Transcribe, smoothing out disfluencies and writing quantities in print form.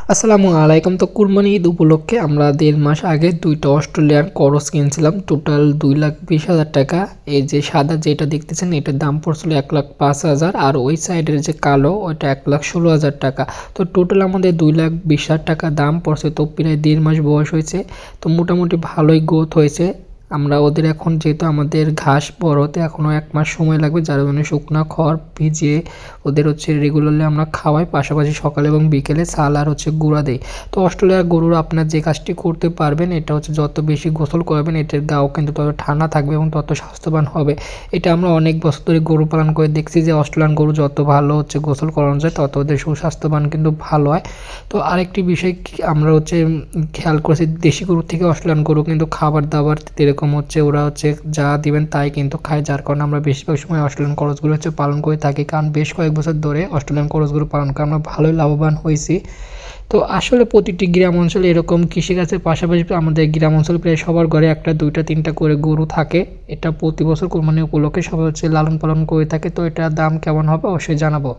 আসসালামু আলাইকুম। তো কুরবানি ঈদ উপলক্ষে আমরা ১.৫ মাস আগে ২টা অস্ট্রেলিয়ান করস কিনছিলাম। টোটাল ২,২০,০০০ টাকা। এই যে সাদা যেটা দেখতেছেন এটার দাম পড়ছিল ১,০৫,০০০, আর ওই সাইডের যে কালো ওইটা ১,১৬,০০০ টাকা। তো টোটাল আমাদের ২,২০,০০০ টাকা দাম পড়ছে। তো প্রায় ১.৫ মাস বয়স হয়েছে। তো মোটামুটি ভালোই গ্রোথ হয়েছে। আমরা ওদের এখন যেহেতু আমাদের ঘাস বড় হতে এখনও ১ মাস সময় লাগবে, যার জন্য শুকনা খড় ভিজিয়ে ওদের রেগুলারলি আমরা খাওয়াই, পাশাপাশি সকালে এবং বিকেলে ছাল আর গুঁড়া দেই। তো অস্ট্রেলিয়ার গরুর আপনার যে কাজটি করতে পারবেন এটা যত বেশি গোসল করাবেন এটার গাও কিন্তু তত ঠান্ডা থাকবে এবং তত স্বাস্থ্যবান হবে। এটা আমরা অনেক বছর ধরে গরু পালন করে দেখছি যে অস্ট্রেলিয়ান গরু যত ভালো গোসল করানো যায় তত ওদের সুস্বাস্থ্যবান কিন্তু ভালো হয়। তো আরেকটি বিষয় আমরা খেয়াল করেছি, দেশি গরুর থেকে অস্ট্রেলিয়ান গরু কিন্তু খাবার দাবার এরকম ওরা যা দিবেন তাই কিন্তু খায়, যার কারণে আমরা বেশিরভাগ সময় অস্ট্রেলিয়ান করসগুলো পালন করে থাকি। কারণ বেশ কয়েক বছর ধরে অস্ট্রেলিয়ান করসগুলো পালন করে আমরা ভালোই লাভবান হয়েছি। তো আসলে প্রতিটি গ্রাম অঞ্চলে এরকম কৃষিকাজের পাশাপাশি আমাদের গ্রাম অঞ্চলে প্রায় সবার ঘরে একটা, দুইটা, তিনটা করে গরু থাকে। এটা প্রতি বছর কোরবানি উপলক্ষে সবাই লালন পালন করে থাকে। তো এটার দাম কেমন হবে অবশ্যই জানাবো।